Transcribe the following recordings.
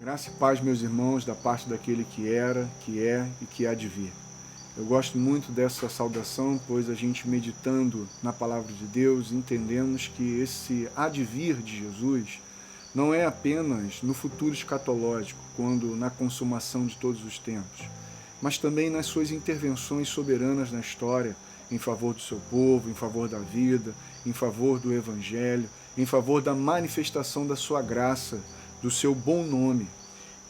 Graça e paz, meus irmãos, da parte daquele que era, que é e que há de vir. Eu gosto muito dessa saudação, pois a gente meditando na palavra de Deus, entendemos que esse há de vir de Jesus não é apenas no futuro escatológico, quando na consumação de todos os tempos, mas também nas suas intervenções soberanas na história, em favor do seu povo, em favor da vida, em favor do Evangelho, em favor da manifestação da sua graça, do seu bom nome.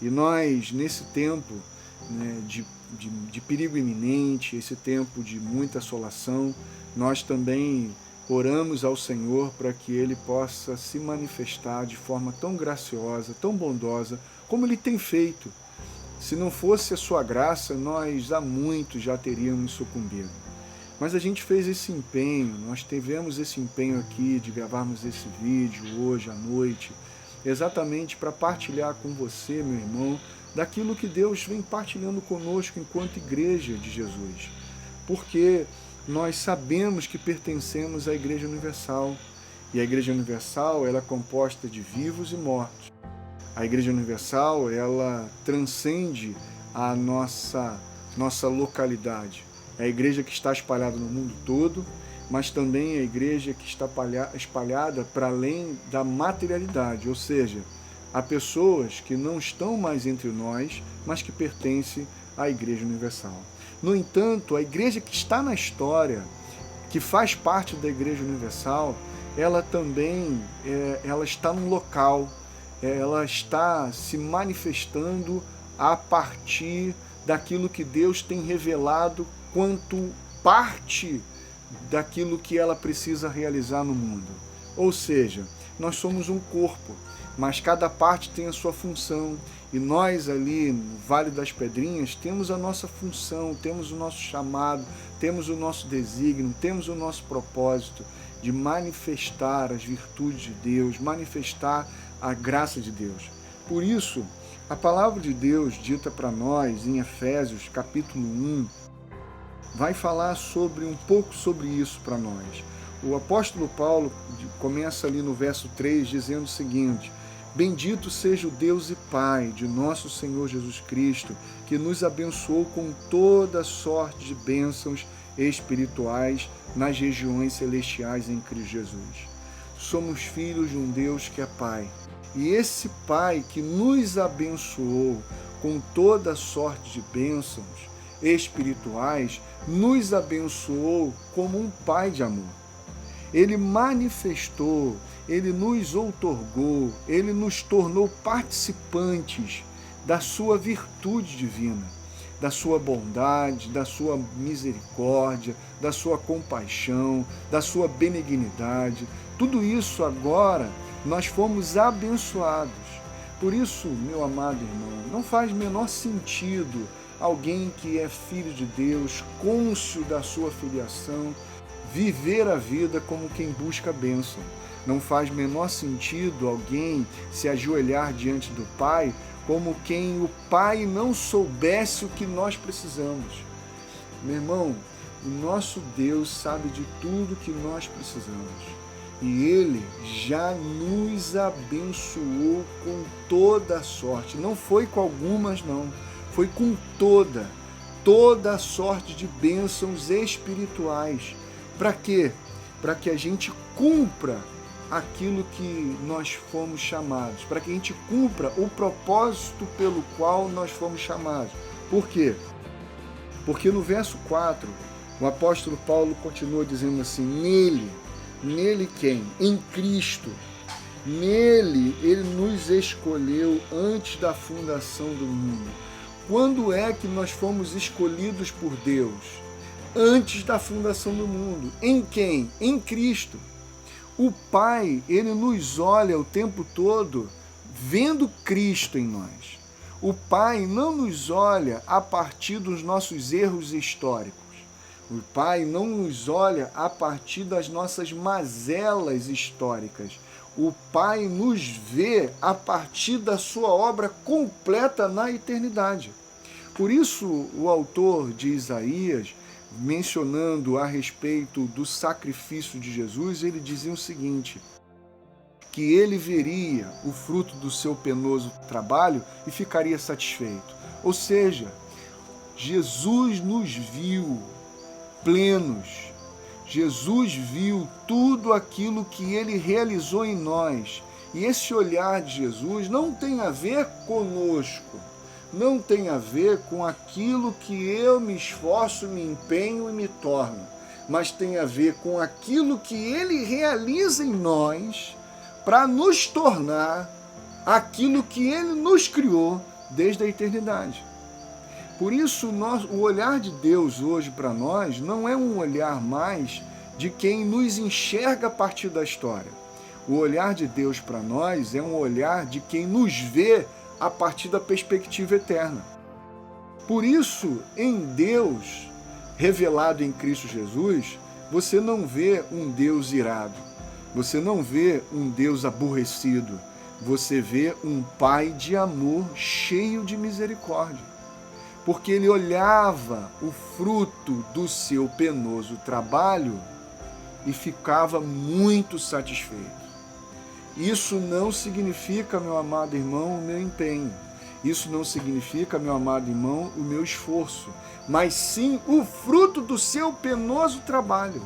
E nós, nesse tempo, né, de perigo iminente, esse tempo de muita assolação, nós também oramos ao Senhor para que Ele possa se manifestar de forma tão graciosa, tão bondosa, como Ele tem feito. Se não fosse a sua graça, nós há muito já teríamos sucumbido. Mas a gente fez esse empenho, nós tivemos esse empenho aqui de gravarmos esse vídeo hoje à noite, exatamente para partilhar com você, meu irmão, daquilo que Deus vem partilhando conosco enquanto Igreja de Jesus. Porque nós sabemos que pertencemos à Igreja Universal. E a Igreja Universal, ela é composta de vivos e mortos. A Igreja Universal, ela transcende a nossa localidade. É a igreja que está espalhada no mundo todo, mas também é a igreja que está espalhada para além da materialidade, ou seja, há pessoas que não estão mais entre nós, mas que pertencem à Igreja Universal. No entanto, a igreja que está na história, que faz parte da Igreja Universal, ela também ela está num local, ela está se manifestando a partir daquilo que Deus tem revelado quanto parte daquilo que ela precisa realizar no mundo. Ou seja, nós somos um corpo, mas cada parte tem a sua função. E nós ali no Vale das Pedrinhas temos a nossa função, temos o nosso chamado, temos o nosso desígnio, temos o nosso propósito de manifestar as virtudes de Deus, manifestar a graça de Deus. Por isso, a palavra de Deus dita para nós em Efésios capítulo 1, vai falar um pouco sobre isso para nós. O apóstolo Paulo começa ali no verso 3 dizendo o seguinte: bendito seja o Deus e Pai de nosso Senhor Jesus Cristo, que nos abençoou com toda sorte de bênçãos espirituais nas regiões celestiais em Cristo Jesus. Somos filhos de um Deus que é Pai. E esse Pai que nos abençoou com toda sorte de bênçãos espirituais, nos abençoou como um Pai de amor. Ele manifestou, Ele nos outorgou, Ele nos tornou participantes da sua virtude divina, da sua bondade, da sua misericórdia, da sua compaixão, da sua benignidade. Tudo isso agora nós fomos abençoados. Por isso, meu amado irmão, não faz menor sentido alguém que é filho de Deus, cônscio da sua filiação, viver a vida como quem busca a bênção. Não faz menor sentido alguém se ajoelhar diante do Pai como quem o Pai não soubesse o que nós precisamos. Meu irmão, o nosso Deus sabe de tudo que nós precisamos. E Ele já nos abençoou com toda a sorte. Não foi com algumas, não. Foi com toda a sorte de bênçãos espirituais. Para quê? Para que a gente cumpra aquilo que nós fomos chamados. Para que a gente cumpra o propósito pelo qual nós fomos chamados. Por quê? Porque no verso 4, o apóstolo Paulo continua dizendo assim: nele quem? Em Cristo. Nele Ele nos escolheu antes da fundação do mundo. Quando é que nós fomos escolhidos por Deus? Antes da fundação do mundo. Em quem? Em Cristo. O Pai, Ele nos olha o tempo todo vendo Cristo em nós. O Pai não nos olha a partir dos nossos erros históricos. O Pai não nos olha a partir das nossas mazelas históricas. O Pai nos vê a partir da sua obra completa na eternidade. Por isso, o autor de Isaías, mencionando a respeito do sacrifício de Jesus, ele dizia o seguinte: que ele veria o fruto do seu penoso trabalho e ficaria satisfeito. Ou seja, Jesus nos viu plenos. Jesus viu tudo aquilo que ele realizou em nós. E esse olhar de Jesus não tem a ver conosco, não tem a ver com aquilo que eu me esforço, me empenho e me torno, mas tem a ver com aquilo que ele realiza em nós para nos tornar aquilo que ele nos criou desde a eternidade. Por isso, o olhar de Deus hoje para nós não é um olhar mais de quem nos enxerga a partir da história. O olhar de Deus para nós é um olhar de quem nos vê a partir da perspectiva eterna. Por isso, em Deus, revelado em Cristo Jesus, você não vê um Deus irado, você não vê um Deus aborrecido, você vê um Pai de amor cheio de misericórdia. Porque ele olhava o fruto do seu penoso trabalho e ficava muito satisfeito. Isso não significa, meu amado irmão, o meu empenho. Isso não significa, meu amado irmão, o meu esforço, mas sim o fruto do seu penoso trabalho.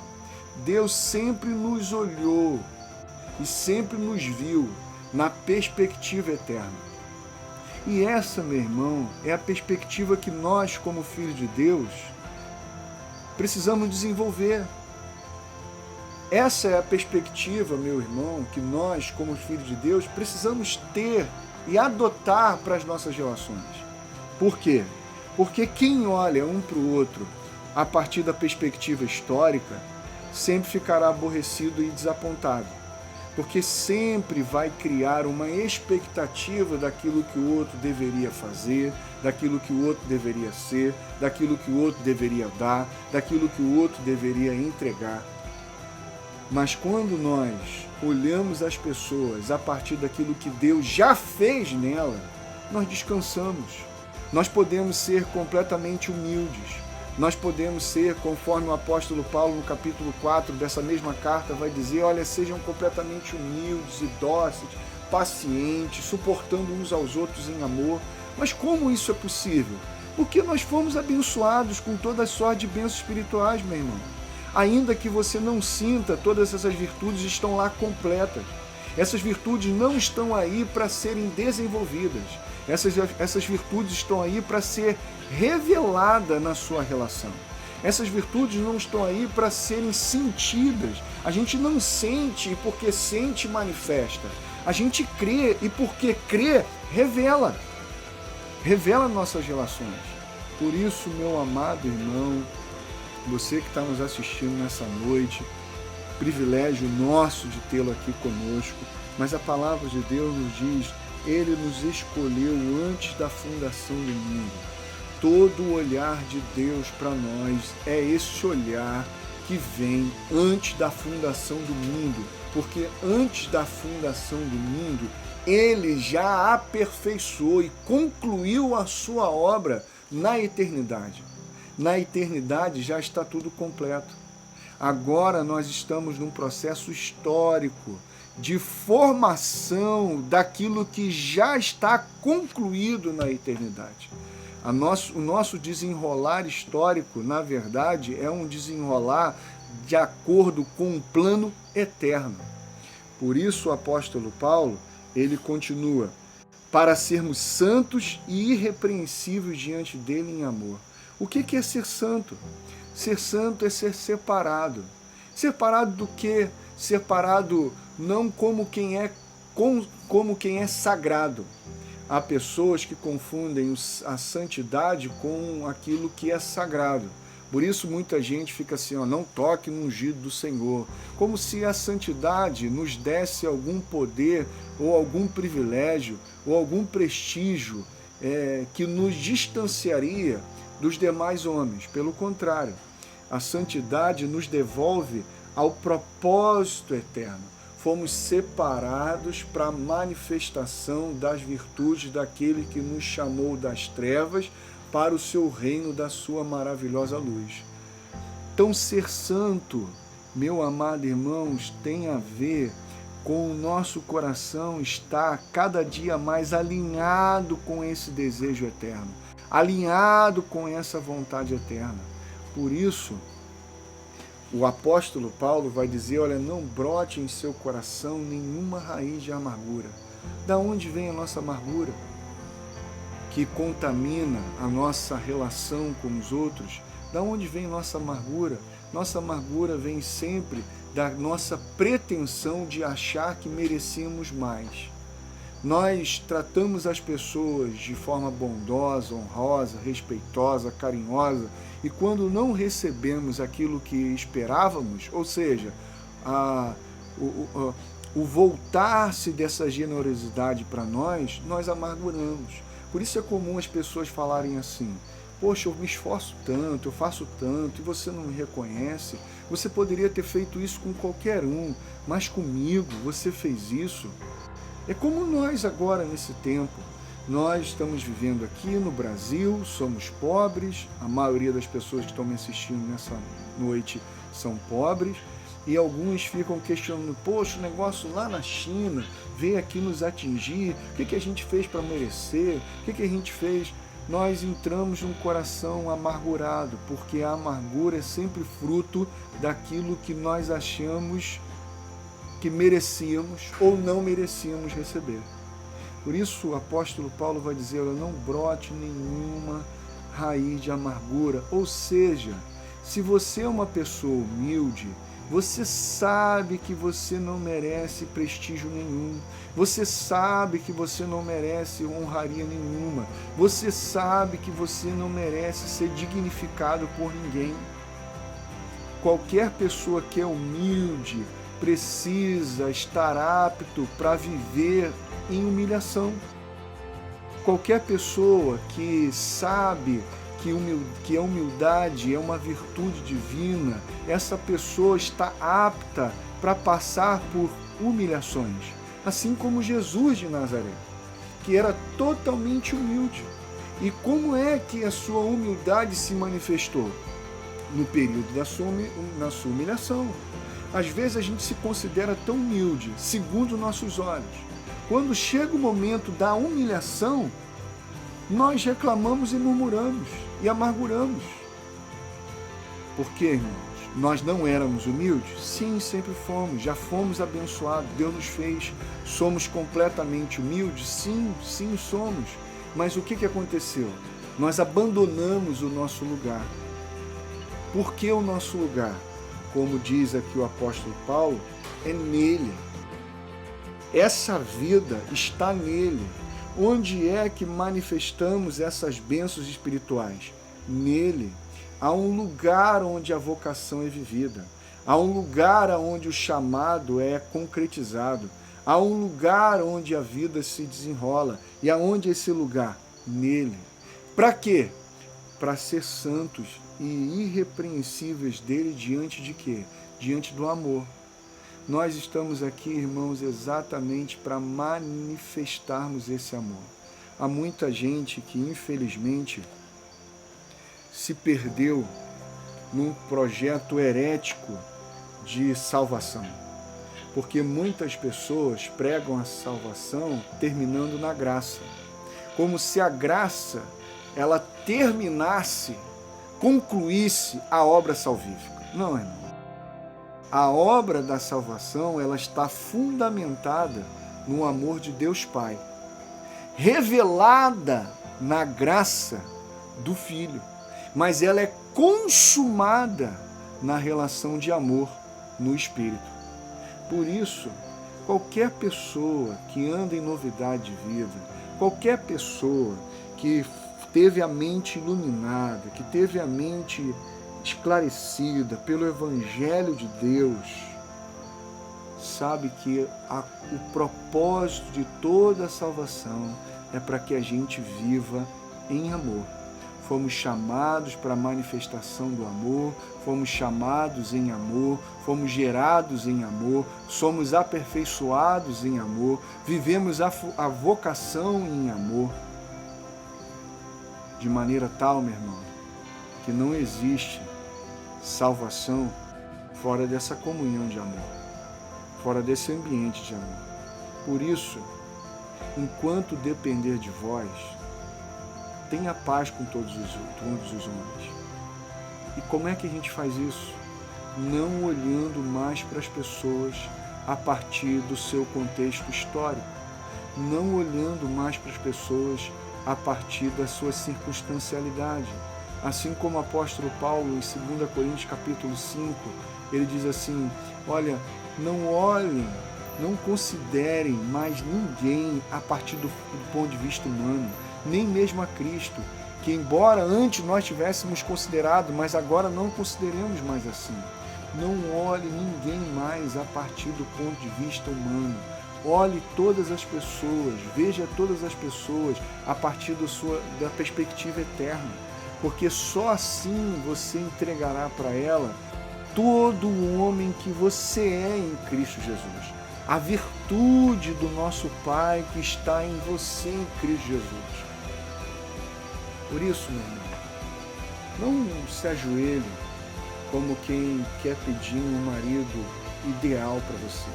Deus sempre nos olhou e sempre nos viu na perspectiva eterna. E essa, meu irmão, é a perspectiva que nós, como filhos de Deus, precisamos desenvolver. Essa é a perspectiva, meu irmão, que nós, como filhos de Deus, precisamos ter e adotar para as nossas relações. Por quê? Porque quem olha um para o outro a partir da perspectiva histórica sempre ficará aborrecido e desapontado. Porque sempre vai criar uma expectativa daquilo que o outro deveria fazer, daquilo que o outro deveria ser, daquilo que o outro deveria dar, daquilo que o outro deveria entregar. Mas quando nós olhamos as pessoas a partir daquilo que Deus já fez nela, nós descansamos. Nós podemos ser completamente humildes. Nós podemos ser, conforme o apóstolo Paulo no capítulo 4 dessa mesma carta vai dizer, olha, sejam completamente humildes e dóceis, pacientes, suportando uns aos outros em amor. Mas como isso é possível? Porque nós fomos abençoados com toda a sorte de bênçãos espirituais, meu irmão. Ainda que você não sinta, todas essas virtudes estão lá completas. Essas virtudes não estão aí para serem desenvolvidas. Essas virtudes estão aí para ser revelada na sua relação. Essas virtudes não estão aí para serem sentidas. A gente não sente e porque sente manifesta. A gente crê e porque crê revela. Revela nossas relações. Por isso, meu amado irmão, você que está nos assistindo nessa noite, privilégio nosso de tê-lo aqui conosco, mas a palavra de Deus nos diz, ele nos escolheu antes da fundação do mundo. Todo o olhar de Deus para nós é esse olhar que vem antes da fundação do mundo, porque antes da fundação do mundo, ele já aperfeiçoou e concluiu a sua obra na eternidade. Na eternidade já está tudo completo. Agora nós estamos num processo histórico de formação daquilo que já está concluído na eternidade. O nosso desenrolar histórico, na verdade, é um desenrolar de acordo com um plano eterno. Por isso o apóstolo Paulo, ele continua, para sermos santos e irrepreensíveis diante dele em amor. O que é ser santo? Ser santo é ser separado. Separado do quê? Separado não como quem é sagrado. Há pessoas que confundem a santidade com aquilo que é sagrado. Por isso muita gente fica assim, não toque no ungido do Senhor. Como se a santidade nos desse algum poder ou algum privilégio ou algum prestígio que nos distanciaria dos demais homens. Pelo contrário, a santidade nos devolve ao propósito eterno. Fomos separados para a manifestação das virtudes daquele que nos chamou das trevas para o seu reino da sua maravilhosa luz. Então, ser santo, meu amado irmãos, tem a ver com o nosso coração estar cada dia mais alinhado com esse desejo eterno, alinhado com essa vontade eterna. Por isso, o apóstolo Paulo vai dizer, olha, não brote em seu coração nenhuma raiz de amargura. Da onde vem a nossa amargura? Que contamina a nossa relação com os outros. Da onde vem nossa amargura? Nossa amargura vem sempre da nossa pretensão de achar que merecemos mais. Nós tratamos as pessoas de forma bondosa, honrosa, respeitosa, carinhosa, e quando não recebemos aquilo que esperávamos, ou seja, o voltar-se dessa generosidade para nós amarguramos. Por isso é comum as pessoas falarem assim, poxa, eu me esforço tanto, eu faço tanto, e você não me reconhece. Você poderia ter feito isso com qualquer um, mas comigo você fez isso. É como nós agora nesse tempo. Nós estamos vivendo aqui no Brasil, somos pobres, a maioria das pessoas que estão me assistindo nessa noite são pobres, e alguns ficam questionando, poxa, o negócio lá na China veio aqui nos atingir, o que a gente fez para merecer, o que a gente fez? Nós entramos num coração amargurado, porque a amargura é sempre fruto daquilo que nós achamos que merecíamos ou não merecíamos receber. Por isso o apóstolo Paulo vai dizer, não brote nenhuma raiz de amargura. Ou seja, se você é uma pessoa humilde, você sabe que você não merece prestígio nenhum. Você sabe que você não merece honraria nenhuma. Você sabe que você não merece ser dignificado por ninguém. Qualquer pessoa que é humilde precisa estar apto para viver em humilhação. Qualquer pessoa que sabe que a humildade é uma virtude divina, essa pessoa está apta para passar por humilhações. Assim como Jesus de Nazaré, que era totalmente humilde. E como é que a sua humildade se manifestou? No período da sua humilhação. Às vezes a gente se considera tão humilde, segundo nossos olhos. Quando chega o momento da humilhação, nós reclamamos e murmuramos e amarguramos. Por quê, irmãos? Nós não éramos humildes? Sim, sempre fomos, já fomos abençoados, Deus nos fez. Somos completamente humildes? Sim, somos. Mas o que aconteceu? Nós abandonamos o nosso lugar. Por que o nosso lugar? Como diz aqui o apóstolo Paulo, é nele. Essa vida está nele. Onde é que manifestamos essas bênçãos espirituais? Nele. Há um lugar onde a vocação é vivida. Há um lugar onde o chamado é concretizado. Há um lugar onde a vida se desenrola. E aonde é esse lugar? Nele. Para quê? Para ser santos e irrepreensíveis dele diante de quê? Diante do amor. Nós estamos aqui, irmãos, exatamente para manifestarmos esse amor. Há muita gente que, infelizmente, se perdeu num projeto herético de salvação. Porque muitas pessoas pregam a salvação terminando na graça. Como se a graça, ela terminasse, concluísse a obra salvífica. Não, irmão. A obra da salvação, ela está fundamentada no amor de Deus Pai, revelada na graça do Filho, mas ela é consumada na relação de amor no Espírito. Por isso, qualquer pessoa que anda em novidade de vida, qualquer pessoa que teve a mente iluminada, que teve a mente esclarecida pelo Evangelho de Deus, sabe que o propósito de toda a salvação é para que a gente viva em amor. Fomos chamados para a manifestação do amor, fomos chamados em amor, fomos gerados em amor, somos aperfeiçoados em amor, vivemos a vocação em amor, de maneira tal, meu irmão, que não existe salvação fora dessa comunhão de amor. fora desse ambiente de amor. Por isso, enquanto depender de vós, tenha paz com todos os homens. E como é que a gente faz isso? Não olhando mais para as pessoas a partir do seu contexto histórico, não olhando mais para as pessoas a partir da sua circunstancialidade. Assim como o apóstolo Paulo, em 2 Coríntios capítulo 5, ele diz assim, olha, não olhem, não considerem mais ninguém a partir do ponto de vista humano, nem mesmo a Cristo, que embora antes nós tivéssemos considerado, mas agora não consideremos mais assim. Não olhe ninguém mais a partir do ponto de vista humano. Olhe todas as pessoas, veja todas as pessoas a partir da perspectiva eterna, porque só assim você entregará para ela todo o homem que você é em Cristo Jesus. A virtude do nosso Pai que está em você em Cristo Jesus. Por isso, meu irmão, não se ajoelhe como quem quer pedir um marido ideal para você.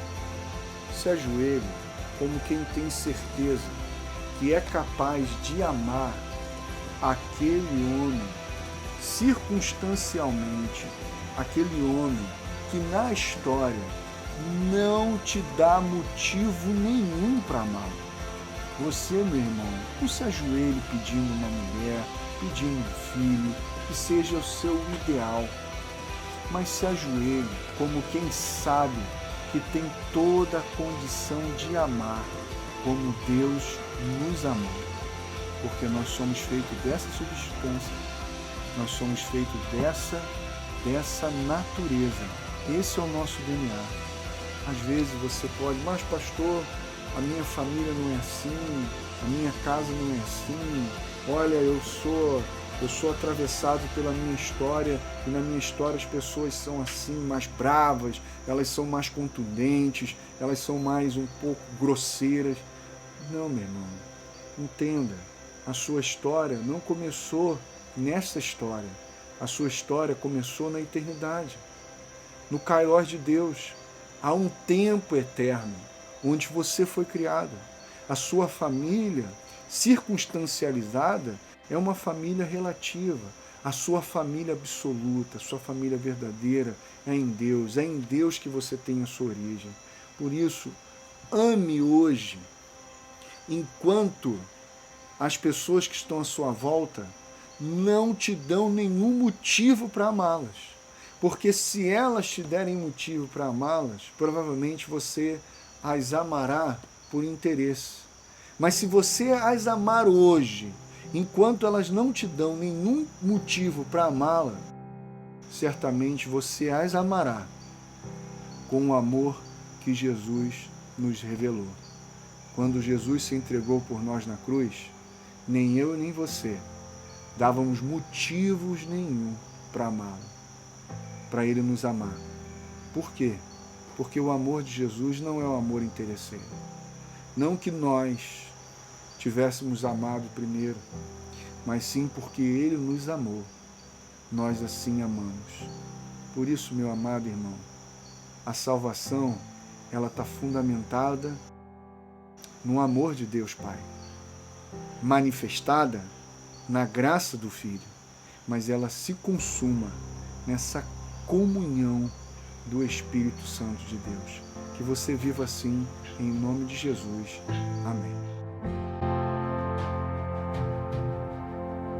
Se ajoelhe como quem tem certeza que é capaz de amar aquele homem circunstancialmente, aquele homem que na história não te dá motivo nenhum para amá-lo. Você, meu irmão, não se ajoelhe pedindo uma mulher, pedindo um filho, que seja o seu ideal, mas se ajoelhe como quem sabe que tem toda a condição de amar como Deus nos amou. Porque nós somos feitos dessa substância, nós somos feitos dessa natureza. Esse é o nosso DNA. Às vezes você pode, mas pastor, a minha família não é assim, a minha casa não é assim, olha, eu sou atravessado pela minha história, e na minha história as pessoas são assim, mais bravas, elas são mais contundentes, elas são mais um pouco grosseiras. Não, meu irmão, entenda, a sua história não começou nessa história, a sua história começou na eternidade, no Kairos de Deus, há um tempo eterno, onde você foi criado. A sua família circunstancializada é uma família relativa. A sua família absoluta, a sua família verdadeira é em Deus que você tem a sua origem. Por isso, ame hoje, enquanto as pessoas que estão à sua volta não te dão nenhum motivo para amá-las. Porque se elas te derem motivo para amá-las, provavelmente você as amará por interesse. Mas se você as amar hoje, enquanto elas não te dão nenhum motivo para amá-la, certamente você as amará com o amor que Jesus nos revelou. Quando Jesus se entregou por nós na cruz, nem eu nem você dávamos motivos nenhum para amá-lo, para ele nos amar. Por quê? Porque o amor de Jesus não é um amor interesseiro. Não que nós tivéssemos amado primeiro, mas sim porque ele nos amou. Nós assim amamos. Por isso, meu amado irmão, a salvação, ela está fundamentada no amor de Deus Pai, manifestada na graça do Filho, mas ela se consuma nessa comunhão do Espírito Santo de Deus. Que você viva assim, em nome de Jesus. Amém.